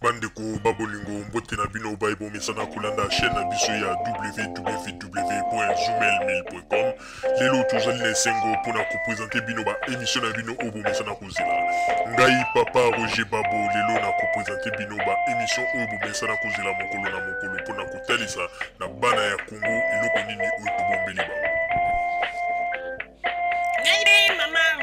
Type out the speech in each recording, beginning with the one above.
Bandeko babolingo mbote na bino baibo mesana kulanda chaîne na biso ya www.zoomel1000.com. Lelo tozali na esengo pona ko présenter bino ba émission na bino obo mesana kozela. Ngai papa Roger Babo lelo na ko présenter bino ba émission obo mesana kozela mokolo na mokolo pona kotalisa na bana ya Congo eloko nini oyo tobombeli ba.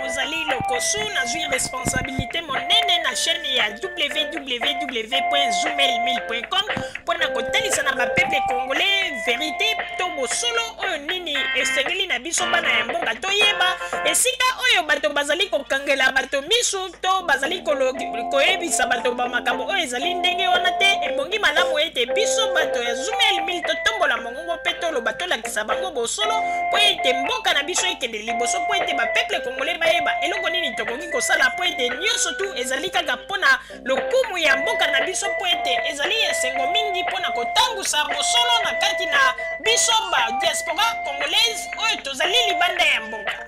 Rosalie Lokosu na zui responsabilité monene na chaîne ya www.zoomel1000.com pour na kotalisa na peuple congolais vérité to bosolo oyo nini esengeli na biso bana ya mboka toyeba esika oyo bato bazali kokangela bato misu to bazali koyebisa bato bamakambo oyo ezali ndenge wana te ebongi malamu ete biso bato ya Zoomel 1000 totombola mongongo mpe toloba tolakisa bango bosolo po ete mboka na biso ekende liboso po ete bapeuple congolais bayeba eloko nini tokoki kosala po ete nyonso tu ezali kaka mpona lokumu ya mboka na biso po ete ezali esengo mingi mpona kotangusa bosolo na kati na biso ba diaspora congolaise oyo tozali libanda ya mboka.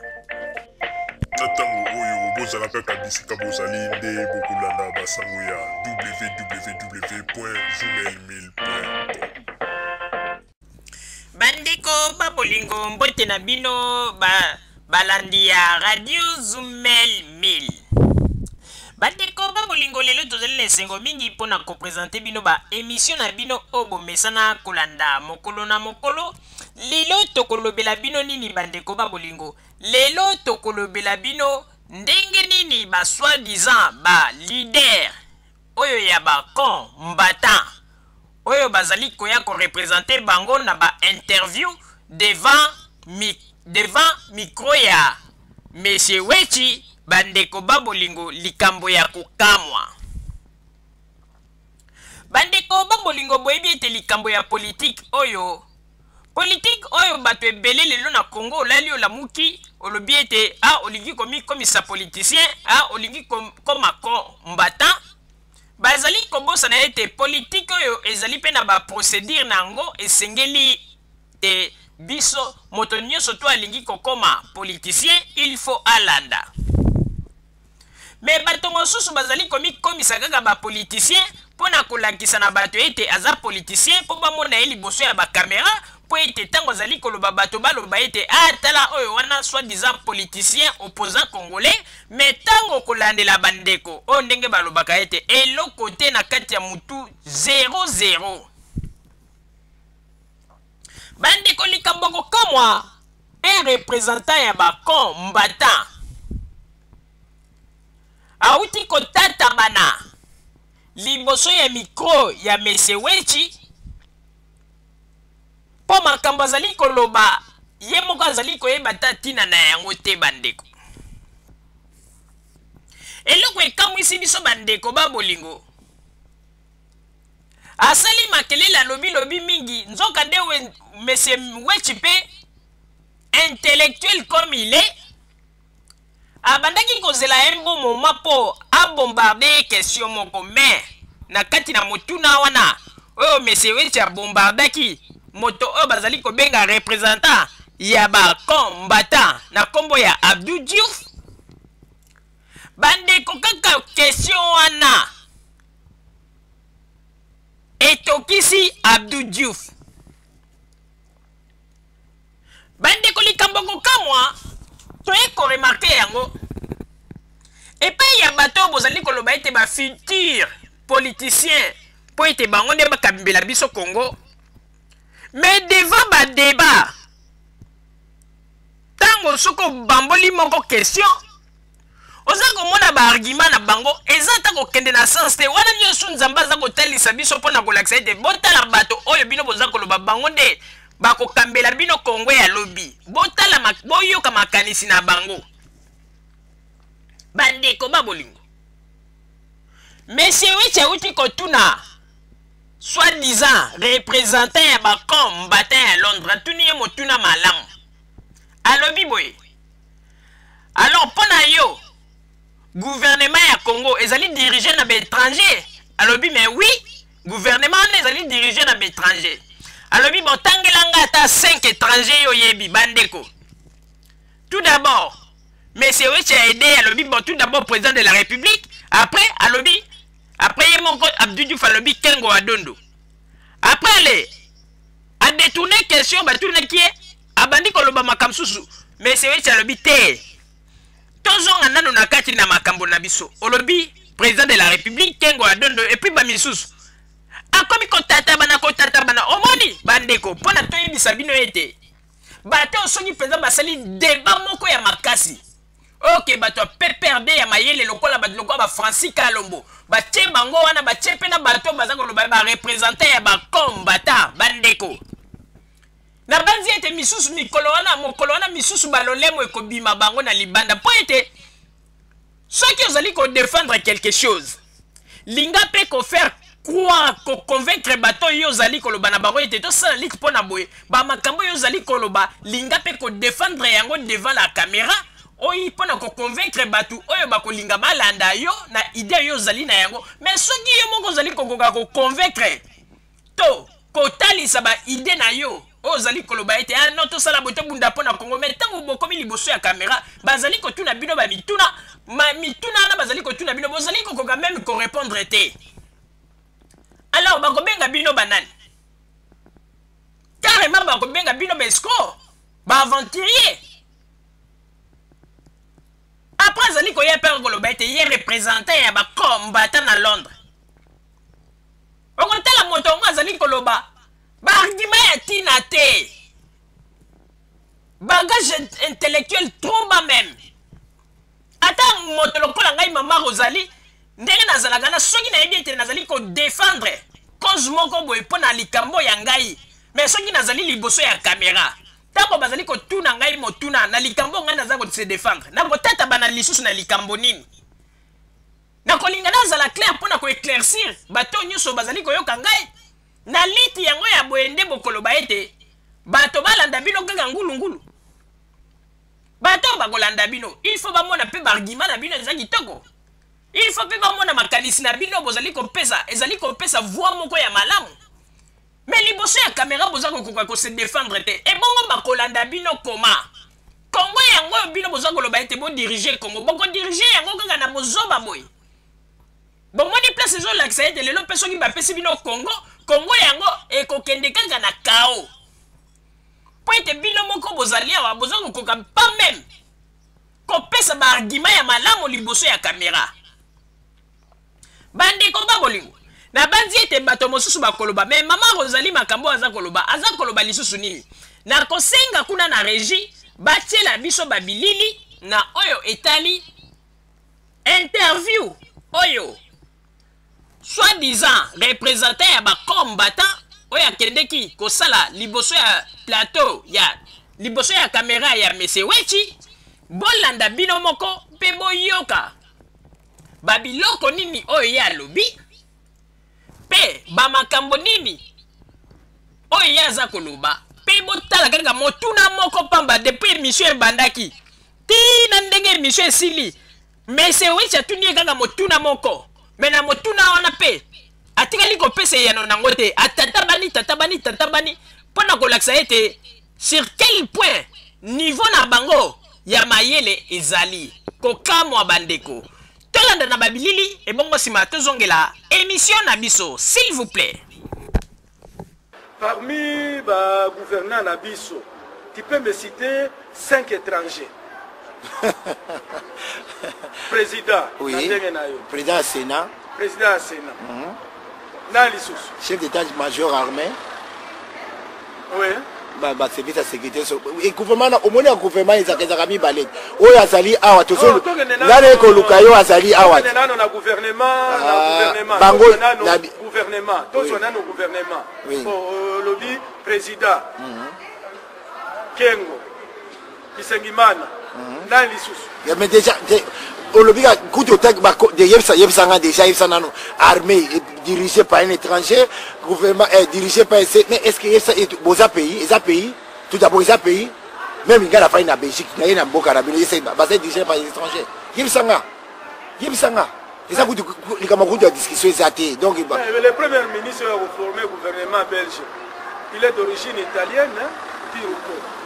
Na ntango oyo bozalaka kabisika bozali nde bokolanda basango ya www.zoomel1000.com. Bandeko babolingo mbote na bino balandi ya radio Zoomel 1000. Bandeko babolingo lelo tozali na esengo mingi mpona kopresente bino ba émission na bino oyo bomesana kolanda mokolo na mokolo. Lelo tokolobela bino nini bandeko babolingo? Lelo tokolobela bino ndenge nini ba soi-disant ba leader oyo ya ba combattant oyo bazali koya ko représenter bango na ba interview devant micro ya Monsieur Wechi bandeko babolingo likambo ya kokamwa. Bandeko babolingo boyebi ete likambo ya politique oyo bato ebele lelo na Congo olali olamuki olobi ete olingi komisa politicien olingi koma combattant bazali kobosana ete politique oyo ezali pe na ba procédure nango esengeli te biso moto nyonso to alingi kokoma politicien il faut alanda. Mais bato mosusu bazali komisa kaka ba politicien pona kolakisa na bato ete aza politicien po bamona ye liboso ya ba caméra po ete tango azali koloba bato baloba ete tala oyo wana soi-disant politicien opposant congolais. Mais tango kolandela bandeko oyo ndenge balobaka ete eloko te na kati ya mutu 00. Bandeko likambo kokamwa un représentant ya ba combattant auti kotata bana liboso ya micro ya Monsieur Wechi po makambo azali koloba ye moko azali koyeba ta tina na yango te bandeko. Eloko ekamwisi biso bandeko babolingo asali makelele alobi mingi nzoka nde Monsieur Wechi pe intellectuel comme il est abandaki kozela embo moma po abombarde question moko mais na kati na motuna wana oyo Monsieur Wechi abombardaki moto oyo bazali kobenga représentant ya ba combattant na kombo ya Abdou Diouf. Bandeko kaka question wana etokisi Abdou Diouf. Bandeko likambo kokamwa toye ko remarquer yango epai ya bato bozali koloba ete ba futur politicien po ete bango nde bakambela biso Congo. Mais devant ba débat tango soko bamboli moko question oza komona ba argument na bango eza ta kokende na sens te wana nyonso nzambe aza kotalisa biso mpona kolakisa ete botala bato oyo bino boza koloba bango nde bakokambela bino Congo ya lobi botala boyoka makanisi na bango. Bandeko babolingo Monsieur Wechi auti kotuna soi-disant représentant ya ba combattant à Londres atuni ye motuna malamu alobi boye alors pona yo gouvernement ya Congo ezali dirigé na l'étranger alobi mais oui gouvernement ezali dirigé na l'étranger alobi botangelanga ata 5 étrangers yo yebi bandeko. Tout d'abord Monsieur Wechi a aidé alobi tout d'abord président de la République après alobi après ye moko Abdou Diouf alobi Kengo Adondo après ale a détourné question batunaki ye abandi koloba makambo susu mais c'est eti alobi te tozonga nano na kati na makambo na biso olobi président de la république Kengo Adondo et puis bamisusu akomi kotata bana omoni bandeko mpona toyebisa bino ete bato osongi mpenza basali débat moko ya makasi ok bato ya PPRD ya mayele lokola bato lokola ba Francis Kalombo batie bango wana batie mpe na bato baza koloba barepresentant ya bakombata bandeko na banzi ete misusu mikolo wana misusu balolemo ekobima bango na libanda mpo ete soki ozali kodéfendre quelque chose linga mpe kofaire croire convaincre bato yo ozali koloba na bango ete tosala liki mpo na boye bamakambo yo ozali koloba linga mpe kodéfendre yango devant la caméra oyi mpo na koconvaincre bato oyo bakolinga balanda yo na idée yo ozali na yango mais soki yo moko ozali kokoka koconvaincre to kotalisa baidée na yo oyo ozali koloba ete non tosala boye tobunda mpo na Congo mais ntango bokomi liboso ya caméra bazali kotuna bino bamituna mituna wana bazali kotuna bino bozali kokoka même korépondre te. Alors bakobenga bino banani carrément bakobenga bino escroc aventurier après azali koya mpe koloba ete ye représentant ya bakombata na Londres okotala moto yango azali koloba baargument ya ntina te bagage intellectuel trop bas même ata moto lokola ngai mama Rosalie ndenge nazalaka na soki nayebi ete nazali kodéfendre cause moko boye mpo na likambo ya ngai mais soki nazali liboso ya caméra ntango bazali kotuna ngai motuna na likambo ngai naza kose défendre nakotata bana lisusu na likambo nini nakolinga nazala clair mpo na koéclaircir bato nyonso bazali koyoka ngai na liti yango ya boye nde bokoloba ete bato balanda bino kaka ngulungulu bato bakolanda bino il faut bamona mpe baargument na bino eza kitoko il faut mpe bamona makanisi na bino bozali kopesa ezali kopesa voix moko ya malamu mais liboso ya caméra boza kokoka kose défendre te ebongo bakolanda bino koma Congo yango oyo bino boza koloba ete bodirige Congo bokodirige yango kaka na bozoba boye bomoni place ezolakisa ete lelo mpe soki bapesi bino Congo yango ekokende kaka na kao mpo ete bino moko bozali awa boza kokoka pas même kopesa baargument ya malamu liboso ya caméra bandeko babolingo na banzi ete bato mosusu bakoloba mais mama Rosalie makambo aza koloba lisusu nini na kosenga kuna na régie batiela biso babilili na oyo etali interview oyo soi-disant représentant ya bakombata oyo akendeki kosala liboso ya plateau ya liboso ya caméra ya Mesewechi bolanda bino moko mpe boyoka babiloko nini oyo ye alobi mpe bamakambo nini oyo ye aza koloba mpe botala kaka motuna moko pamba depuis émission ebandaki tina ndenge émission esili Mesewechi atuni ye kaka motuna moko me na motuna wana mpe atikali kopesa eyano nango te atatabani mpo na kolakisa ete sur quel point niveau na bango ya mayele ezali kokamwa bandeko tolanda na babilili ebongo nsima tozongela émission na biso s'il vous plaît. Parmi ba gouvernants na biso, tu peux me citer 5 étrangers. Président, oui. Président Sénat. Président Sénat. Dans les sous. Chef d'état-major armé. Oui. Bah service à sécurité. Et gouvernement, au moins le gouvernement ils ont mis balai. Oh azali awa to so. Là ko lukayo azali awa. Na gouvernement, bango na gouvernement. Tous on a nos gouvernements. Lobby président. Kengo. Bisengimana. Dans les sous. Mais déjà Olobiga Koutotek de Yepsanga déjà Yepsanano armée dirigée par un étranger, gouvernement dirigé par mais est-ce que ça est boza pays, tout d'abord les pays, même il y a la faille en Belgique, il y a un beau carabine, c'est dirigé par les étrangers. Yepsanga. C'est ça que les camarades de discussion est donc le premier ministre a reformé le gouvernement belge. Il est d'origine italienne, hein?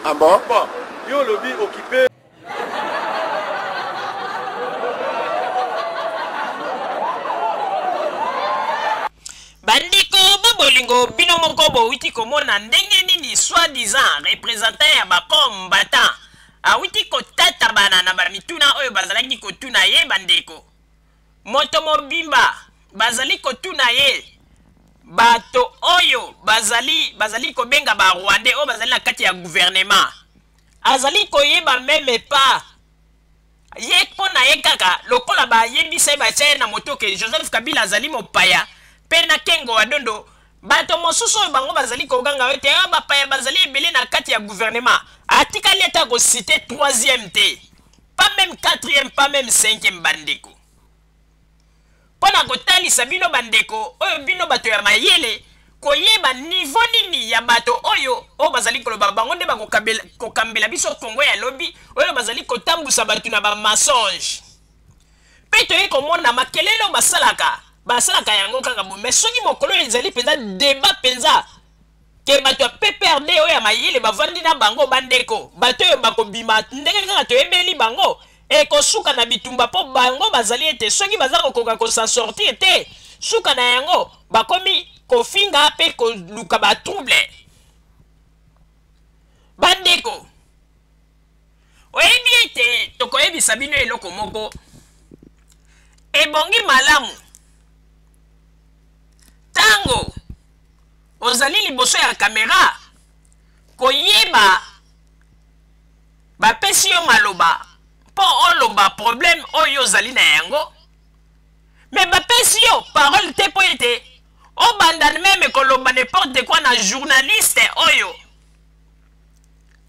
Ah bon? Bon, il a lobby occupé. bandeko babolingo bino moko bowiti komona ndenge nini soi-disant représentant ya bakombatant awiti kotata bana na bamituna oyo bazalaki kotuna ye bandeko moto mobimba bazali kotuna ye bato oyo bazali kobenga ba Rwandais oyo bazali na kati ya gouvernement azali koyeba meme pa ye pona ye kaka lokola bayebisa batia na moto ke Joseph Kabila azali mopaya pe na kengo wadondo bato mosusu oyo bango bazali koganga ete bapaya bazali ebele na kati ya gouvernement atikali ata kosite 3e te pas même 4e pas même 5e bandeko pona kotalisa bino bandeko oyo bino bato ya mayele koyeba niveau nini ya bato oyo bazali koloba bango nde bakokambela biso Kongo ya lobi oyo bazali kotambusa bato na bamensonge pe toye komona makelele oyo basalaka yango kaka bo mais soki mokolo ezali mpenza débat mpenza ke bato ya PPRD oyo ya mayele bavandi na bango bandeko bato oyo bakobima ndenge kaka toyebeli bango ekosuka na bitumba po bango bazali ete soki baza kokoka kosa sortir te suka na yango bakomi kofinga pe koluka batrouble bandeko oyebi ete tokoyebisa bino eloko moko ebongi malamu tango ozali liboso ya kamera koyeba bapesi yo maloba po oloba problème oyo ozali na yango mais bapesi yo parole te po ete obanda meme koloba n'importe quoi na journaliste oyo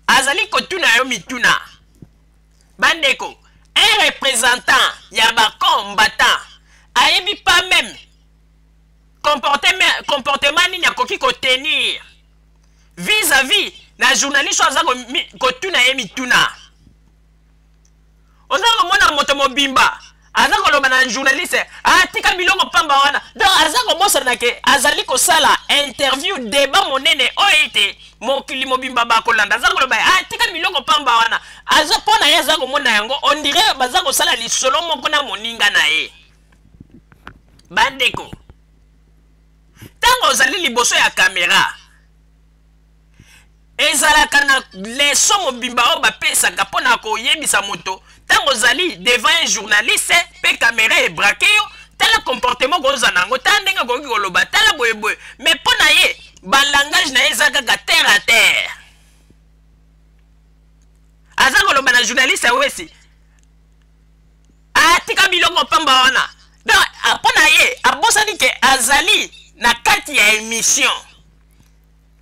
azali kotuna yo mituna bandeko un représentant ya bakombatant ayebi pas même comportement nini akoki kotenir vis-à-vis na journaliste aza kotuna ye mituna oza komona moto mobimba aza koloba na journaliste atika biloko pamba wana donc aza komosana ke azali kosala interview débat monene oyo ete mokili mobimba bakolanda aza koloba atika biloko pamba wana aza mpona ye aza komona yango on dirait baza kosala lisolo moko na moninga na ye bandeko ntango ozali liboso ya kamera ezalaka na leso mobimba oyo bapesaka mpona koyebisa moto ntango ozali devant un journaliste pe kamera ebrake yo tala comportement koza nango tala ndenge koki koloba tala boyeboye mais mpona ye balangage na ye eza kaka terre à terre aza koloba na journaliste wesi atika biloko pamba wana donc mpona ye abosani ke azali na kati ya émission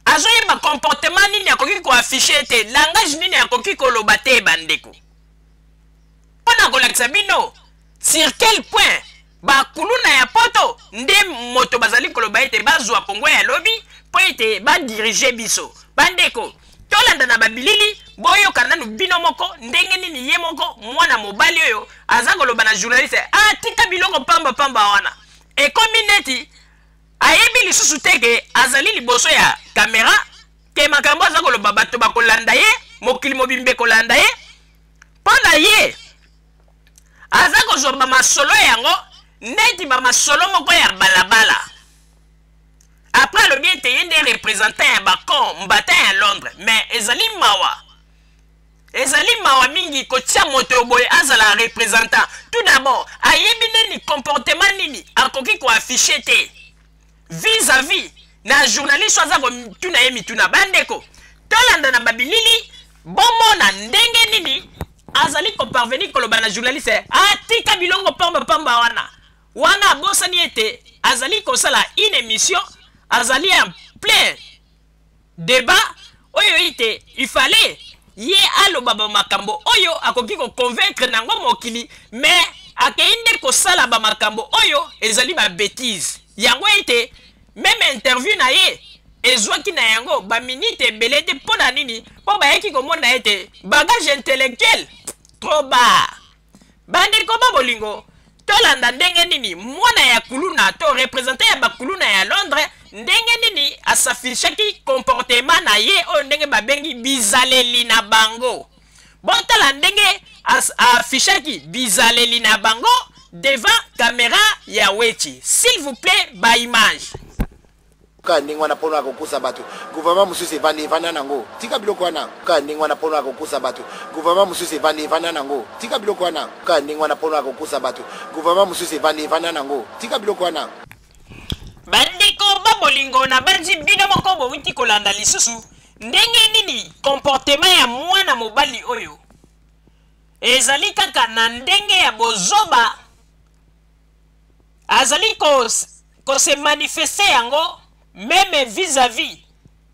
azoyeba comportement nini akoki koaffiche te langage nini akoki koloba te bandeko mpona kolakisa bino sur quel point bakuluna ya poto nde moto bazali koloba ete bazwa Kongo ya lobi po ete badirige biso bandeko tolanda na babilili boyoka nanu bino moko ndenge nini ye moko mwana mobali oyo aza koloba na journaliste atika biloko pamba wana ekomi neti ayebi lisusu teke azali liboso ya kamera ke makambo aza koloba bato bakolanda ye mokili mobimbe kolanda ye mpona ye aza kozwa bamasolo yango neti bamasolo moko ya balabala apres alobi ete ye nde représentant ya bakombatant ya Londres mais ezali mawa mingi kotia moto boye azala représentant tout d'abord ayebi nini comportement nini akoki koaffiche te vis-à-vis na journaliste aza kotuna ye mituna bandeko tolanda na babilili bomona ndenge nini azali koparvenir koloba na journaliste atika bilongo pamba wana abosani ete azali kosala une émission azali en plein débat oyo ite il fallait ye aloba bamakambo oyo akoki koconvaincre nango mokili mais akeinde kosala bamakambo oyo ezali babétise yango ite même interview na ye ezwaki na yango baminute ebele te mpona nini mpo bayaki komona ete bagage intellectuel trop bas bandeko babolingo tolanda ndenge nini mwana ya kuluna to représentant ya bakuluna ya Londres ndenge nini asafishaki comportement na ye oyo ndenge babengi bizaleli na bango botala ndenge afishaki bizaleli na bango devant caméra ya wechi s'il vous plaît ba image ka ndenge wana mpona kokusa bato gouvernement mosusu evanda nango tika biloko wana ka ndenge wana mpona kokusa bato gouvernement mosusu evanda nango tika biloko wana ka ndenge wana mpona kokusa bato gouvernement mosusu evanda nango tika biloko wana. Bandeko babolingo na banzi bino moko bowuti kolanda lisusu ndenge nini comportement ya mwana mobali oyo ezali kaka na ndenge ya bozoba azali ko se manifester yango même vis-à-vis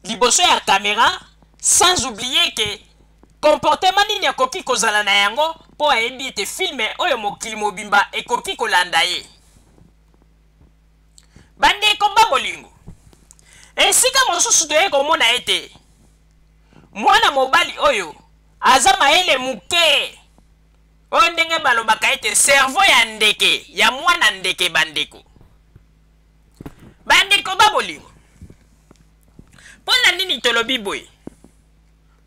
liboso ya caméra sans oublier que comportement nini akoki kozala na yango po ayebi ete filme oyo mokili mobimba ekoki kolanda ye. Bandeko babolingo esika mosusu toye komona ete mwana mobali oyo aza mayele muke oyo ndenge balobaka ete cerveau ya ndeke ya mwana ndeke. Bandeko babolingo mpona nini tolobi boye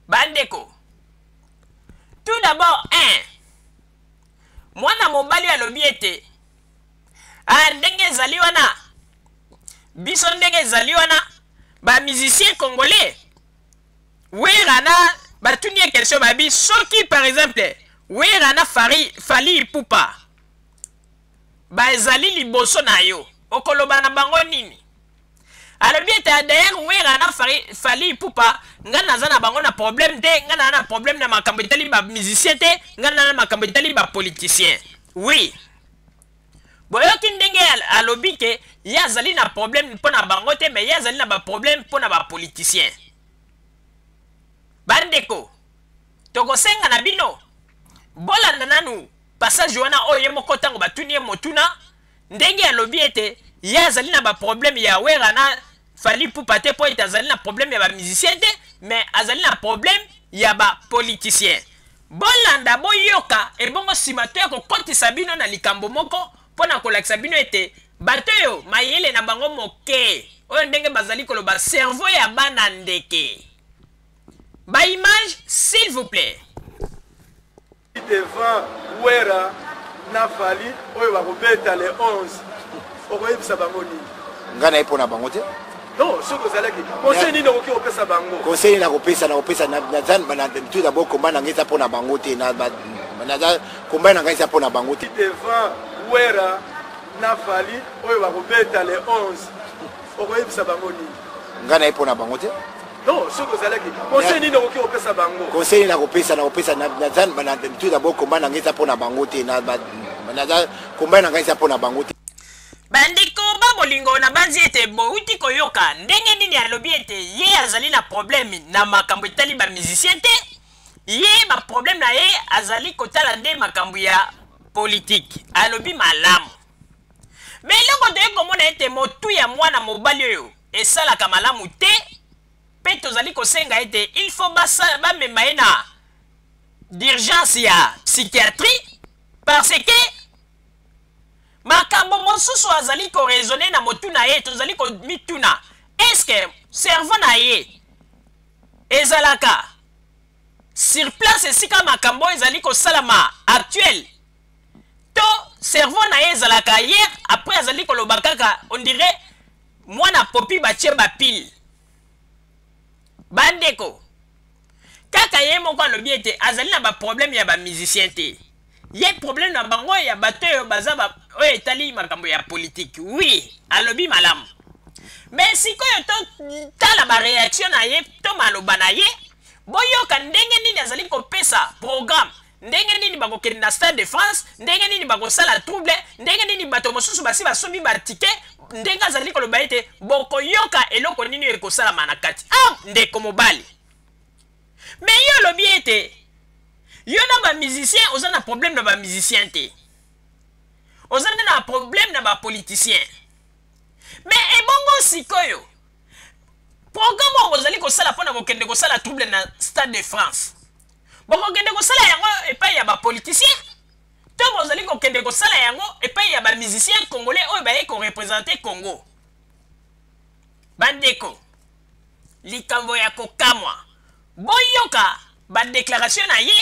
bandeko? Tout d'abord mwana mobali alobi ete ndenge ezali wana biso ndenge ezali wana ba musicien congolais werana batuni ya question babi soki par exemple werana Fally Ipupa ba ezali liboso na yo okoloba na bango nini? alobi ete d'ailleurs werana Fally Ipupa nga naza na bango na problème te, nga na problème na makambo etali ba musicien te, nga na makambo etali ba politicien. Oui boyoki ndenge alobi ke ye azali na problème mpona bango te, mais ye azali na ba problème mpona ba politicien. Bandeko tokosenga na bino bolanda nanu passage wana oyo ye moko ntango batuni ye motuna ndenge alobi ete ye azali na ba problème ya wera na Fally Ipupa te po ete azali na problème ya ba musicien te, mais azali na problème ya ba politicien. Bolanda boyoka ebongo nsima to ya kokotisa bino na likambo moko mpona kolakisa bino ete bato oyo mayele na bango moke oyo ndenge bazali koloba cerveau ya bana ndeke. Ba image s'il vous plaît. Devant wera na Fally oyo bakobeta le 11 okoyebisa bango nini? Nga na epona bango te. Non, ce que vous allez dire. Conseil nini okoki kopesa bango? Conseil na kopesa na tout d'abord combat na ngeza pona bango te na combat na ngeza pona bango te. Devant wera na Fally oyo bakobeta le 11 okoyebisa bango nini? Nga na epona bango te. Non, ce que vous allez dire. Conseil nini okoki kopesa bango? Conseil na kopesa na tout d'abord combat na ngeza pona bango te na combat na ngeza pona bango te. Bandeko babolingo na banzi ete bouti koyoka ndenge nini alobi ete ye azali na problème na makambo etali ba musicien te, ye ba problème na ye azali kotala nde makambo ya politique alobi malamu. Mais eloko toye komona ete motu ya mwana mobali oyo esalaka malamu te, pe tozali kosenga ete il faut bamema ye na d'urgence ya psychiatrie parce que makambo mosusu azali ko raisonner na motu na ye tozali ko mituna est-ce que cerveau na ye ezalaka sur place esika makambo ezali ko salama actuel to cerveau na ye ezalaka hier après azali ko loba kaka on dirait mwana popi batie bapile. Bandeko kaka ye moko alobi ete azali na ba problème ya ba musicien te, ye problème na bango ya bato oyo baza oyo etali makambo ya politique. Oui alobi malamu, mais sikoyo tala ba réaction na ye to maloba na ye boyoka ndenge nini azali kopesa programme, ndenge nini bakokende na Stade de France, ndenge nini bakosala trouble, ndenge nini bato mosusu basi basombi batike, ndenge azali koloba ete bokoyoka eloko nini ekosalama na kati. Ndeko mobali, mais yo lobi ete yo na ba musicien oza na problème na ba musicien te, oza na problème na ba politicien. Mais ebongo sikoyo programme oyo ozali kosala mpona kokende kosala trouble na Stade de France, bokokende kosala yango epai ya ba politicien to bozali kokende kosala yango epai ya ba musicien congolais oyo baye ko représenter Congo? Bandeko likambo ya kokamwa boyoka ba déclaration na ye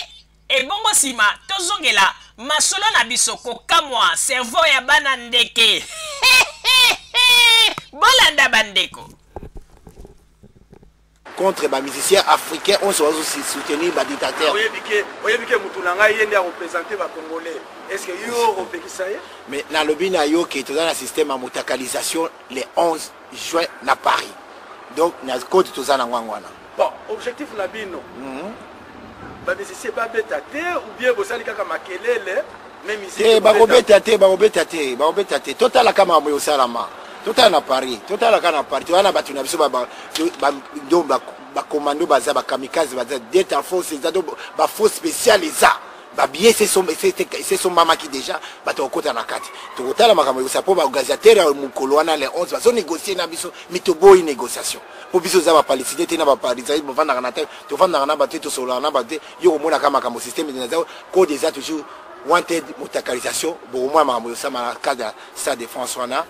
ebongo nsima tozongela masolo na biso kokamwa cerveau ya bana ndeke. Bolanda bandeko. contre les musiciens africains, on se va aussi soutenir les dictateurs. Vous voyez que Moutoulanga est représenté les Congolais. Est-ce que vous représenté ça? Mais dans le bina yo qui est dans le système de motakalisation les 11 juin à Paris. Donc, nous avons code tout ça dans Wangwana. Bon, objectif la bino. Bah mais c'est pas bête ou bien vous allez comme makelele même ici. Eh ba robeta total la kama mo salama. Total na Paris, total la kana Paris. Tu ana batu na biso ba commando baza ba kamikaze baza d'être force ba force spéciale ça. Ba bien c'est son mama qui déjà ba to kota na kati. Total la makambo ça pour ba gazateur mukolo wana les 11 bazo négocier na biso mitoboyi négociation. Pour biso za ba palestinien te na ba parisien bo vanda na te to vanda na ba te to solo na ba te yo mona kama kama système de nazo code des toujours wanted motakalisation bo moi makambo ça ma cadre ça de François na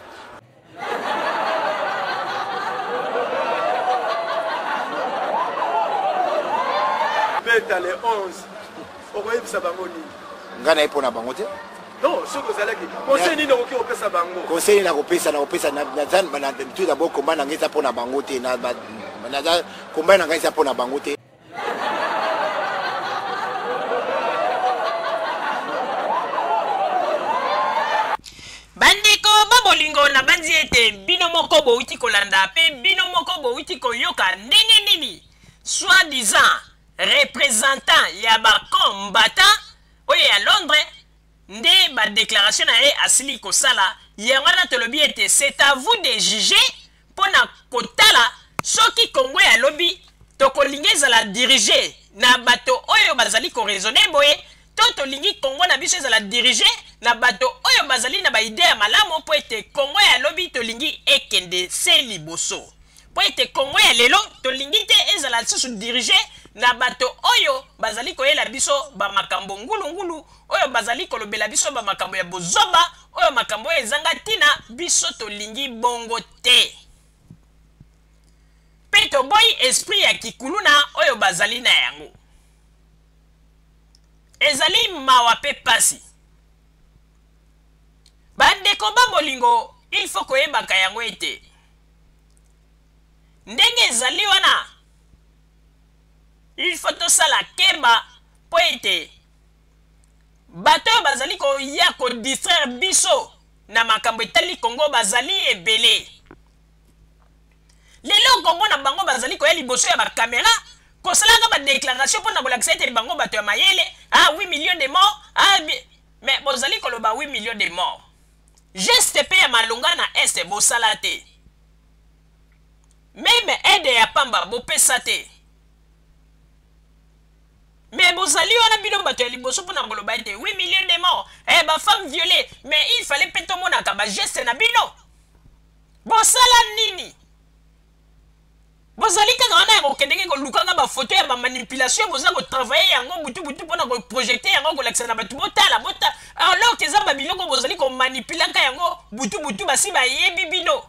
beta les 11 okoyebisa bango nini ngana ipo na bango te non ce que vous allez dire conseil nini okoki opesa bango conseil na kopesa na zan bana tout d'abord combat na ngeza pona bango te na za combat na ngeza pona bango te bandeko babolingo na banzi ete bino moko bouti kolanda pe bino moko bouti koyoka ndenge nini soi-disant représentant ya bacombattant oyo ya Londres nde badéclaration na ye asili kosala yango wana tolobi ete c'est à vous de juger mpona kotala soki Congo ya lobi tokolingi ezala dirige na bato oyo bazali koraisonne boye to tolingi Congo na biso ezala dirige na bato oyo bazali na baide ya malamu mpo ete Congo ya lobi tolingi ekende se liboso mpo ete Congo ya lelo tolingi te ezala lisusu dirige na bato oyo bazali koyela biso bamakambo ngulungulu oyo bazali kolobela biso bamakambo ya bozoba oyo makambo oyo ezanga ntina biso tolingi bongo te mpe toboyi esprit ya kikuluna oyo bazali na yango ezali mawa mpe pasi bandeko babolingo il faut koyebaka yango ete ndenge ezali wana il faut tosala keba po ete bato oyo bazali koya kodistraire biso na makambo etali Congo bazali ebele lelo Congo na bango bazali koya liboso ya bakamera kosalaka badéclaration mpona kolakisa ete bango bato ya mayele 8 millions de morts mais bozali koloba 8 millions de morts geste mpe ya malonga na este bosala te meme aide ya pamba bopesa te mais bozali wana bino bato ya liboso mpona koloba ete 8 millions de morts bafemme violée mais il fallait mpe tomonaka bageste na bino bosala nini bozali kaka wana ya kokendeke kolukanga bafoto ya bamanipulation boza kotravaille yango butu mpona koprojecte yango kolakisa na bato botala alors eza babiloko bozali komanipulaka yango butu basi bayebi bino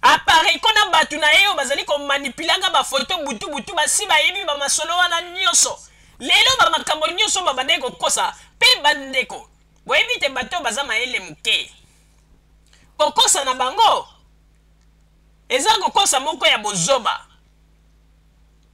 appareil kona bato na ye oyo bazali komanipulanga bafoto butu basi bayebi bamasolo wana nyonso lelo bamakambo nyonso babandeki kokosa mpe bandeko boyebi te bato baza mayele moke kokosa na bango eza kokosa moko ya bozoba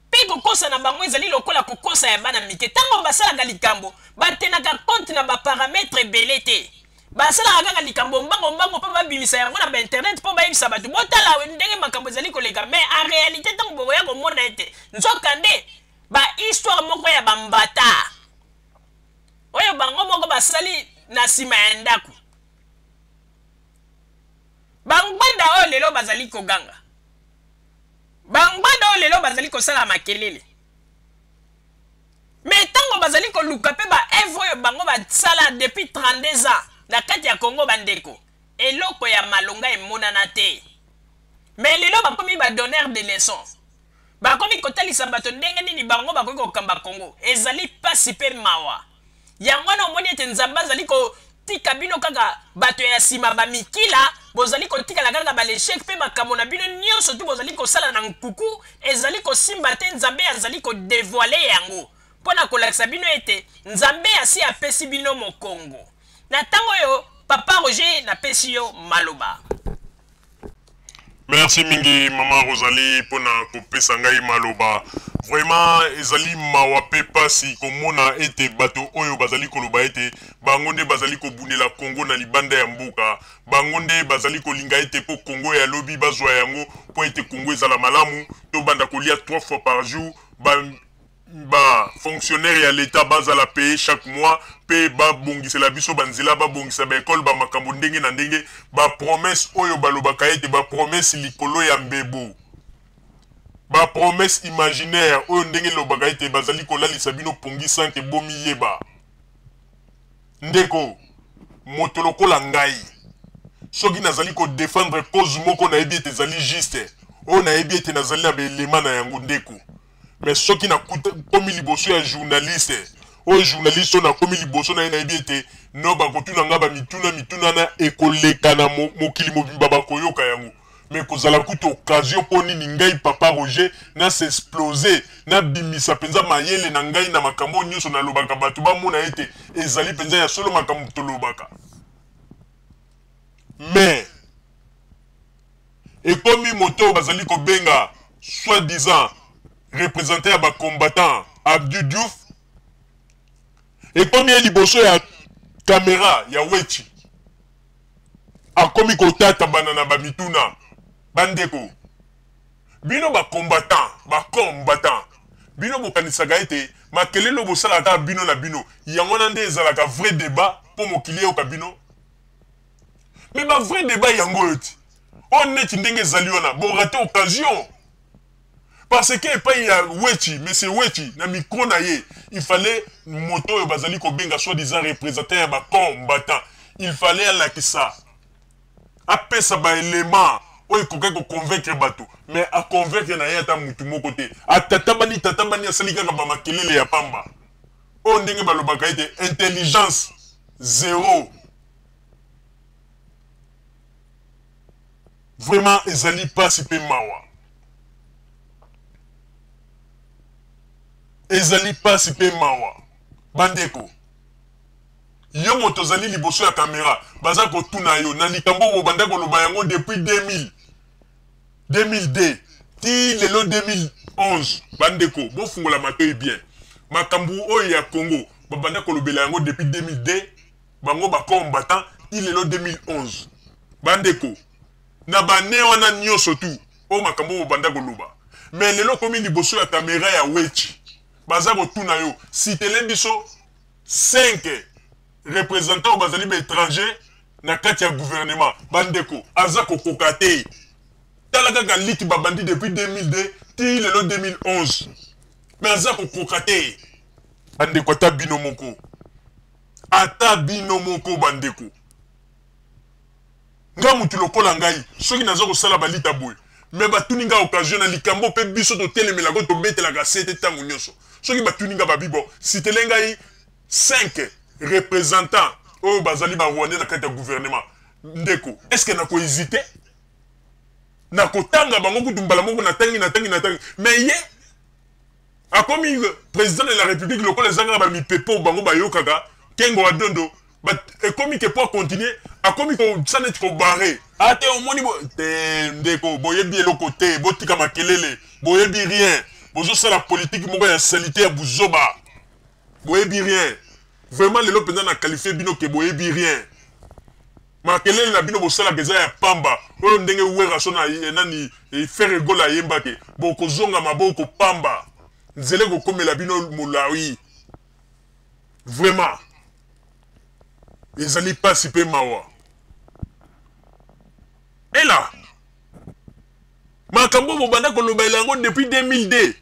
mpe kokosa na bango ezali lokola kokosa ya bana mike ntango basalaka likambo batenaka compte na baparametre ebele te basalaka kaka likambo mbango mpo babimisa yango na bainternet mpo bayebisa bato botala ndenge makambo ezali koleka mais en réalité ntango bokoya komona ete nzoka nde bahistoire moko ya bambata oyo bango moko basali na nsima ya ndako bangbanda oyo lelo bazali koganga bangbanda oyo lelo bazali kosala makelele mais ntango bazali koluka mpe baevre oyo bango basala depuis 32 ans na kati ya Congo bandeko eloko ya malonga emonana te mais lelo bakomi badonneur de leçon bakomi kotalisa bato ndenge nini bango bakoki kokamba Congo ezali pasi mpe mawa yango wana omoni ete nzambe azali kotika bino kaka bato ya nsima bamikila bozali kotikala kaka baleshek mpe makambo na bino nyonso tu bozali kosala na nkuku ezali kosimba te nzambe azali kodevoile yango mpona kolakisa bino ete nzambe asi apesi bino mokongo na ntango oyo papa Roger napesi yo maloba. Merci. Merci mingi Maman Rosalie pour na kopesa ngai maloba. Vraiment ezali mawape pasi komona ete bato oyo bazali koloba ete bangonde bazali kobundela Congo na libanda ya mboka. Bangonde bazali kolinga ete po Congo ya lobi bazwa yango po ete Congo ezala malamu to banda kolia 3 fois par jour fonctionnaire ya l'état bazala payer chaque mois pe ba bongisa la biso banzela ba bongisa ba école ba makambo ndenge na ndenge ba promesse oyo balobaka ete ba promesse likolo ya mbebo ba promesse imaginaire oyo ndenge lobaka ete bazali kolalisa bino pongi sanke bomi yeba ndeko moto lokola ngai soki nazali ko défendre cause moko na yebi ete ezali juste oyo na yebi ete nazali na belema na yango ndeko. Mais ce qui n'a komi liboso ya journaliste o journaliste na komi liboso na yebi ete no ba kotuna ngaba mituna na ekoleka na mokili mobimba ba koyoka yango mais kozala kuto occasion poni ni ngai papa Roger na s'exploser na bimisa penza mayele na ngai na makambo nyonso na lobaka batu ba mona ete ezali penza ya solo makambo to lobaka mais et komi moto bazali ko benga soi-disant représenté à combattant Abdou Diouf et comme il y a liboso ya caméra ya wechi a komi kotata banana ba mituna bandeko bino ba combattant bino bokanisaka ete makelelo bosalaka bino na bino yango na nde ezalaka vrai débat pour mokili oka bino mais ba vrai débat yango eti on neti ndenge ezali wana bon raté occasion. Parce que pas y a Wechi, monsieur Wechi, na micro na ye, il fallait moto bazali ko benga soi-disant représentant ba combattant. Il fallait la kisa. Après ça ba élément, oy ko convaincre bato, mais à convaincre na yata mutu moko te. Tatabani asalika ka ba makelele ya pamba. On ndenge ba lobaka ite intelligence zéro. Vraiment ezali pas si pe mawa. Ezali pasi pe mawa bandeko yo moto zali liboso ya caméra baza ko tuna yo na likambo mo bandeko loba yango depuis 2002 ti lelo 2011 bandeko bo fungola matoi bien makambo oyo ya Congo bandeko lobela yango depuis 2002 bango ba combattant ti lelo 2011 bandeko na bane wana nyoso tu o makambo mo bandeko loba mais lelo komi liboso ya caméra ya wechi bazako tuna yo si tele biso 5 représentants bazali ba étranger na kati ya gouvernement bandeko azako kokate talaka ka liti babandi depuis 2002 ti lelo 2011 mais azako kokate bandeko ata bino moko bandeko nga mutu lokola ngai soki nazako sala balita boy mais batuninga occasion na likambo pe biso to telemela ko to betela ka sete tango nyoso soki batuninga babibo si telengai 5 représentants o bazali ba rwandais na kati ya gouvernement ndeko est-ce que na ko hésiter na ko tanga bango kutumbala moko na tangi mais ye a comme président de la république lokola zanga ba mi pepo bango ba yokaka kengo adondo et comme que pour continuer a comme ko sanet ko barrer ate omoni ndeko boyebi le côté botika makelele boyebi rien bozo ça la politique moko ya salité ya buzoba boyebi rien vraiment le lopenda na qualifier bino ke boyebi rien makelele na bino bosala keza ya pamba oyo ndenge wera so na nani faire gola yemba ke boko zonga maboko pamba nzele ko komela bino mulawi vraiment ezali pasi pe mawa et là makambo bobanda ko lobela yango depuis 2002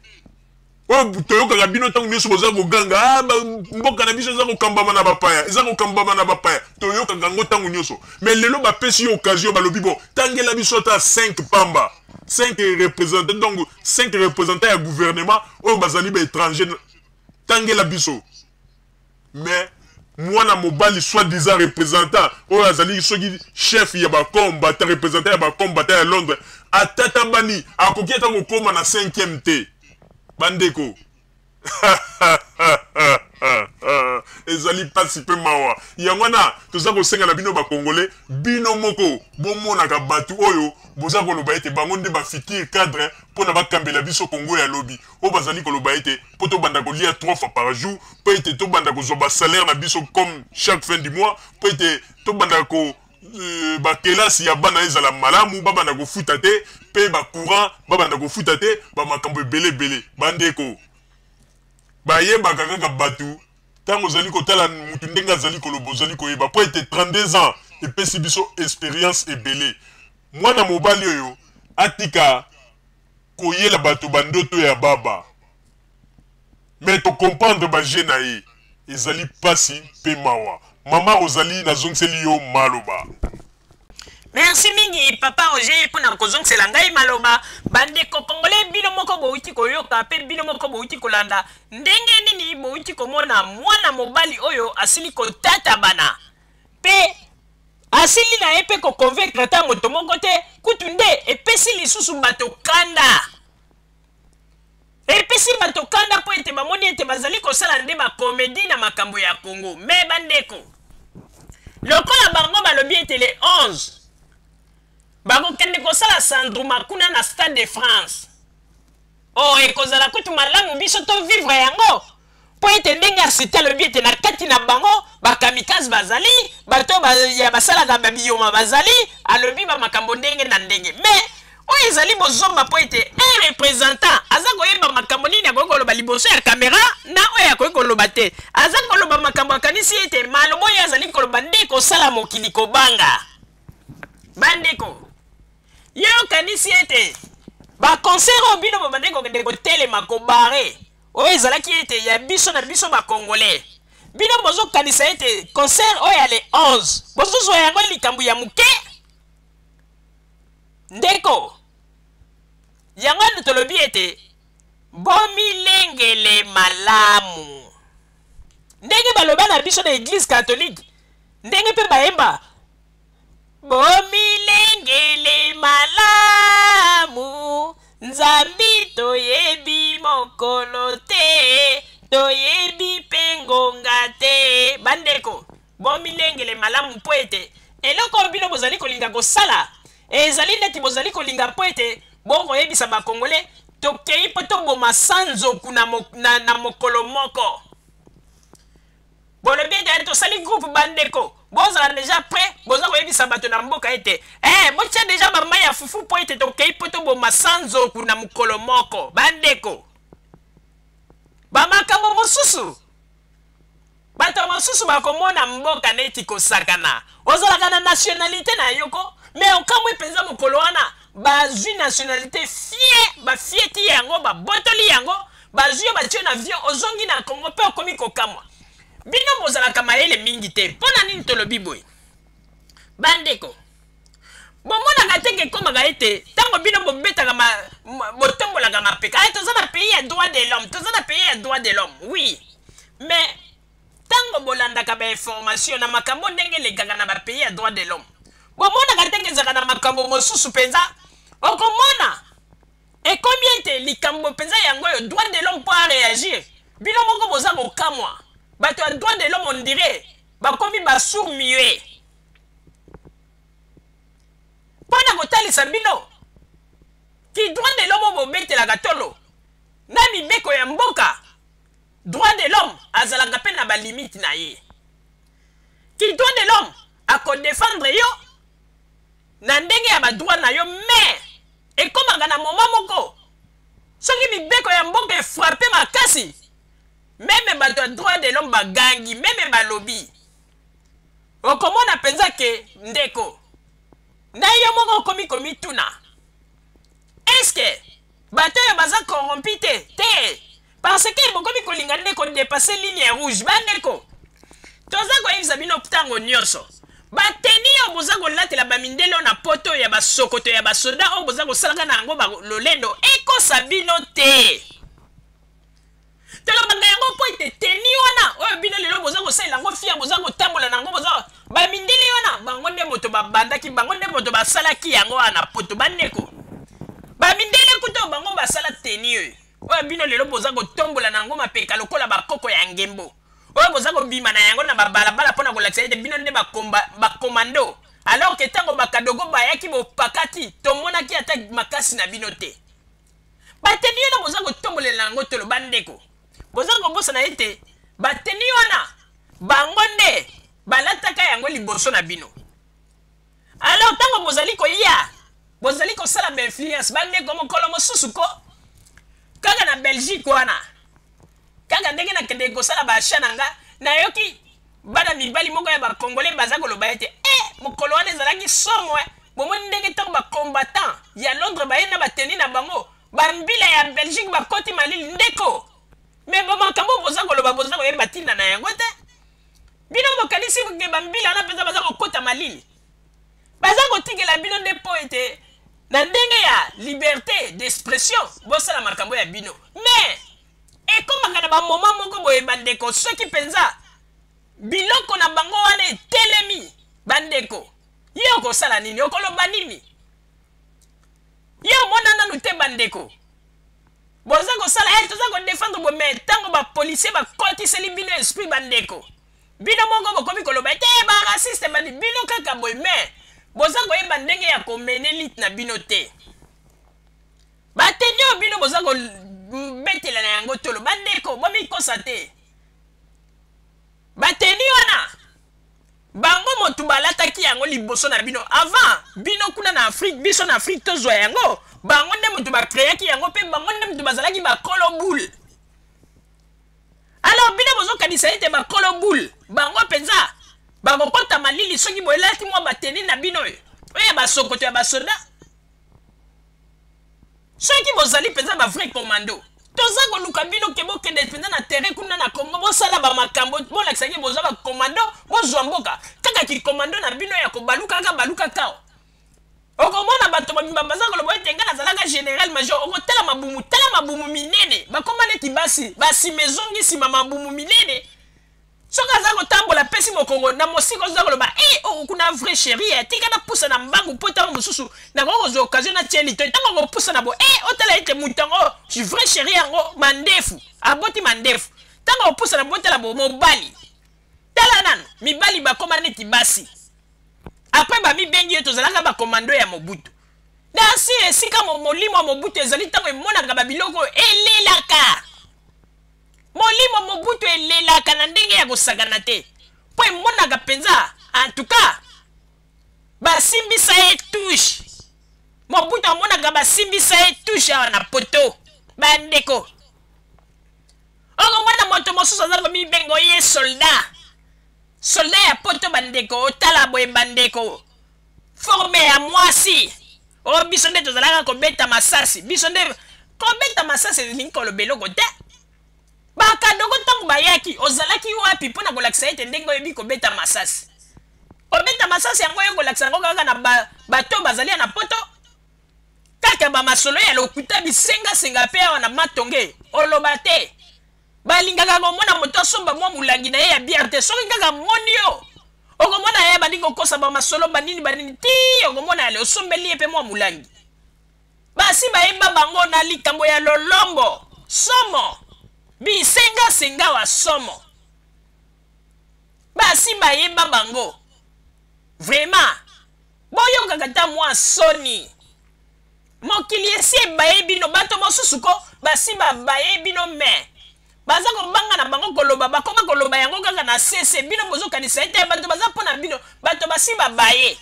o toyoka ka bino tango nyoso boza ko ganga mboka na biso za ko kambama na bapaya eza ko kambama na bapaya toyoka gango tango nyoso mais lelo ba pesi occasion ba lobi bon tangela biso ta 5 pamba 5 représentants donc 5 représentants ya gouvernement o bazali ba étranger tangela biso mais mwana mobali soi-disant représentant oyo azali soki chef ya bakombattant représentant ya bakombattant ya Londres atata bani akoki ata kokoma na 5e te bandeko ezali pasi pe mawa yango na toza kosenga na bino bakongole bino moko bomonaka bato oyo boza koloba ete bango nde bafikir cadre mpona bakambela biso kongo ya lobi oyo bazali koloba ete mpo tobanda kolia 3 fois par jour mpo ete tobanda kozwa basalaire na biso comme chaque fin du mois mpo ete tobanda ko bakelasi ya bana ezala malamu babanda kofuta te mpe bacourant babanda kofuta te bamakambo ebele bandeko bayebaka kaka bato ntango ozali kotala mutu ndenge azali koloba ozali koyeba mpo ete 32 ans epesi biso expérience ebele mwana mobali oyo atika koyela bato bandoto ya baba me tocomprendre baje na ye ezali pasi mpe mawa mama ozali nazongiseli yo maloba. Merci mingi papa Roger pour na kozongisela ngai maloba bandeko kongole bino moko bouti koyoka pe bino moko bouti kolanda ndenge nini bouti komona mwana mobali oyo asili kotata bana pe asili na epe ko convaincre ta moto moko te kutu nde epesi lisusu bato kanda epesi bato kanda po ete bamoni ete bazali kosala nde bakomedi na makambo ya Congo me bandeko lokola bango balobi ete le 11 bakokende kosala sandruma kuna na Stade de France o ekozala kutu malamu biso to vivre yango po ete ndenge asite alobi ete na kati na bango bakamikaze bazali bato ya basalaka babiyoma bazali alobi bamakambo ndenge na ndenge me oyo ezali bozomba po ete un représentant aza koyeba makambo nini akoki koloba liboso ya kamera na oyo akoki koloba te aza koloba makambo akanisi ete maloba oyo azali koloba nde kosala mokili kobanga bandeko yo kanisi ete baconcert oyo bino babande kokende kotelema kobare oyo ezalaki ete ya biso na biso bakongolais bino bozokanisa ete concert oyo ya le 11 bozozwa yango likambo ya moke ndeko yango anu tolobi ete bomilengele malamu ndenge baloba na biso na église catholique ndenge mpe bayemba bomilengele malamu nzambi toyebi mokolo te toyebi pe ngonga te bandeko bomilengele malamu mpo ete eloko oyo bino bozali kolinga kosala ezali neti bozali kolinga mpo ete bokoyebisa bakongole tokei mpo toboma sanzoku na mokolo moko bolobi ete tosali groupe bandeko bozala deja prêt boza koyebisa bato na mboka ete botia deja bamai ya fufu mpo ete tokei mpo toboma sanzoku na mokolo moko bandeko bamakambo mosusu bato mosusu bakomona mboka neti kosakana ozalaka na nationalité na yoko me okamwi mpenza mokolo wana bazwi nationalité fie bafieti yango babotoli yango bazwi yo batio na avion ozongi na Congo mpe okomi kokamwa bino bozalaka mayele mingi te mpona nini tolobi boye bandeko bomonaka teke ekomaka ete ntango bino bobetaka botombolaka mapeka toza na pays ya droit de l'homme toza na pays ya droit de l'homme oui mais ntango bolandaka bainformation na makambo ndenge elekaka na bapays ya droit de l'homme bomonaka teke ezaka na makambo mosusu mpenza okomona ekomi ete likambo mpenza yango oyo droit de l'homme mpo areagir bino moko boza kokamwa bato ya droit de l'homme on dirait bakomi basourd muet mpona kotalisa bino ki droit de l'homme bobetelaka tolo na mibeko ya mboka droit de l'homme azalaka mpe na balimite na ye ki droit de l'homme akodefendre yo na ndenge ya badroit na yo mais ekomaka na moma moko soki mibeko ya mboka efrape makasi meme bato ya droit de l'homme bagangi meme balobi okomona mpenza ke ndeko na yo moko okomi komituna eske bato oyo baza corrompi te parce ke bokomi kolinga nde kodepase ligne rouge bandeko toza koyebisa bino ntango nyonso bateni oyo boza kolatela bamindele oyo na poto ya basokoto ya basoda oyo boza kosalaka na yango lolendo ekosa bino te tolobanga yango mpo ete teni wana oyo bino lelo boza kosalela yango fia boza kotambola na yango boza bamindele wana bango nde moto babandaki bango nde moto basalaki yango wana poto bandeko bamindele kuta bango basala teni oyo bino lelo boza kotombola na yango mapeka lokola bakoko ya ngembo oyo boza kobima na yango na babalabala mpona kolakisa ete bino nde bakomando alors ke ntango bakadogo bayaki bopakati tomonaki ata makasi na bino te bateni wana boza kotombolela yango tolo bandeko boza kobosana ete bateni wana bango nde balataka yango liboso na bino alors ntango bozali koya bozali kosala bainfluence bandeko mokolo mosusu ko kaka na Belgique wana kaka ndenge nakende kosala baachat na nga nayoki bana mibali moko ya bakongole baza koloba ete mokolo wana ezalaki somo bomoni ndenge ntango bacombattant ya Londres baye na bateni na bango bambila ya Belgique bakoti malili ndeko me bamakambo boza koloba boza koyeba ntina na yango te bino bokanisi ke bambila wana mpenza baza kokota malili baza kotikela bino nde mpo ete na ndenge ya liberté d'expression bosala makambo ya bino me ekomaka na bamoma moko boye bandeko soki mpenza biloko na bango wana etelemi bandeko ye okosala nini okoloba nini ye omona nanu te bandeko boza kosala toza kodefendre bo me ntango bapolisier bakotiseli bino esprit bandeko bino moko bokomi koloba ete baraciste bandi bino kaka boye me boza koyeba ndenge ya komene lite na bino te bateni oyo bino boza kobetela na yango tolo bandeko bomikosa te bateni wana bango motu balataki yango liboso na bino avant bino kuna na Afrique biso na Afrique tozwa yango bango nde motu bakreaki yango mpe bango nde motu bazalaki bakolo boule alors bino bozokanisa ete bakolo boule bango mpenza bakokota malili soki boyelaki mwa bateni na bino oyo ya basokoto ya basoda soki bozali mpenza bavrai commando toza koluka bino ke bokende mpenza na terrain kuna na Congo bosala bamakambo bolakisaki boza bakomando bozwa mboka kaka kikomando na bino ya kobaluka kaka baluka kao okomona bato babimba baza koloba ete nga nazalaka général major okotala mabumu minene bakoma neti basi mezongi nsima mabumu minene soki aza kotambola pesi mokongo na mosika oza koloba okuna vrai chéri tika napusa na mbangu mpo ntango mosusu nakoko kozwa occasion natie litoi ntango kopusa na bo otala ete moto yango vrai chéri yango mandefu aboti mandefu ntango kopusa na bo otala bo mobali tala nano mibali bakoma neti basi apres bamibengi yo tozalaka bakomando ya Mobutu nasi esika molimo ya Mobutu ezali ntango emonaka babiloko elelaka molimo Mobutu elelaka na ndenge ya kosakana te mpo emonaka mpenza en tout cas basimbisa ye touche Mobutu amonaka basimbisa ye touche awa na poto bandeko okomona moto mosusu aza komibengo ye soldat ya poto bandeko otala boye bandeko forme ya mwasi o biso nde tozalaka kobeta masasi biso nde kobeta masasi elingi koloba eloko te bakadogo ntango bayaki ozalaki wapi mpona kolakisa ete ndenge oyebi kobeta masasi kobeta masasi yango oyo kolakisa yango kaka na bato bazali na poto kaka bamasolo ya lokuta bisengasenga mpe awa na matonge oloba te balingaka komona moto asomba mwa molangi na ye ya bière te soki kaka moni yo okomona ye bandi kokosa bamasolo banini ti okomona yale osombeli ye mpe mwa molangi basi bayeba bango na likambo ya lolombo somo bisengasenga wa somo basi bayeba bango vraiment boyokaka ta mwa soni mokili esi ebayebi no bato mosusu ko basi bayebi no me baza kobanga na bango koloba bakoma koloba yango kaka na sese bino bozokanisa ete bato baza mpona bino bato basi babaye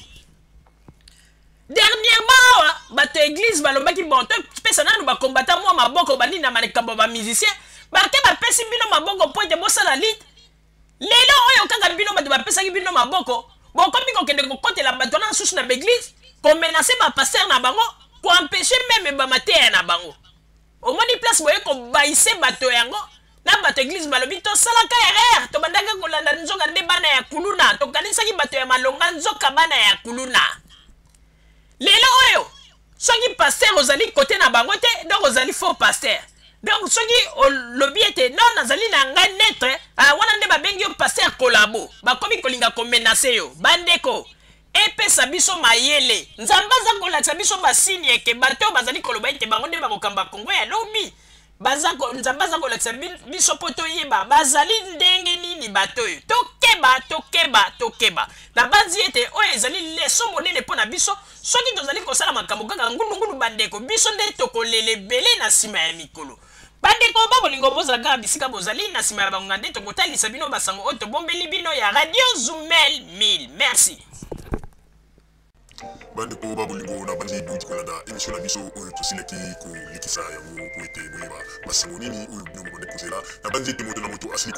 dernièrement awa bato église balobaki bon topesa nanu bakombata mwa maboko banini na makambo bamusicien bake bapesi bino maboko mpo ete bosala lite lelo oyo kaka bino bato bapesaki bino maboko bokomi kokende kokotela bato na susu na baeglise komenase bapaster na bango koempêche meme bamateya na bango omoni place boye kobaise bato yango na bato église balobi tosalaka erreur tobandaka kolanda nzoka nde bana ya kuluna tokanisaki bato ya malonga nzoka bana ya kuluna lelo oyo soki paster ozali kote na bango te donc ozali faux paster donc soki olobi ete non nazali na ngai netre wana nde babengi yo paster kolabo bakomi kolinga komenase yo bandeko epesa biso mayele nzambe aza kolakisa biso basini eke bato bazali koloba ete bango nde bakokamba kongo ya lobi nzambe aza kolakisa biso mpo toyeba bazali ndenge nini nini bato oyo tokeba na banzi ete oyo ezali leso monene mpo na biso soki tozali kosala makambo kaka ngulungulu bandeko biso nde tokolela ebele na nsima ya mikolo bandeko babolingo bozala kaka bisika bozali na nsima ya bangonga nde tokotalisa bino basango oyo tobombeli bino ya radio Zumel 1000 merci bandeko babolingo na bandi duti kolanda émission na biso oyo tosilaki kolekisa yango po ete boyeba basango nini oyo bino bobande kozela na bandi ete moto na moto asili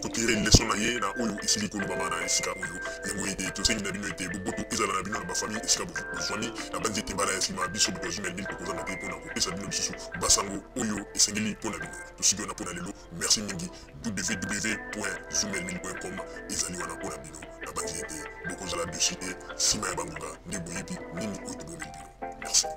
kotire leson na ye na oyo esili kolobama na esika oyo yango ete tosengi na bino ete boboto ezala na bino na bafamille esika bozwami na bandi ete mbala ya nsima biso bato ya Zumel 1000 tokozanga te mpona kopesa bino lisusu basango oyo esengeli mpona bino tosiki wana mpona lelo merci mingi www.zumel1000.com ezali wana mpona bino na bandi ete bokozala dessus te nsima ya bangonga nde boyebi nini oyo tobombeli bino merci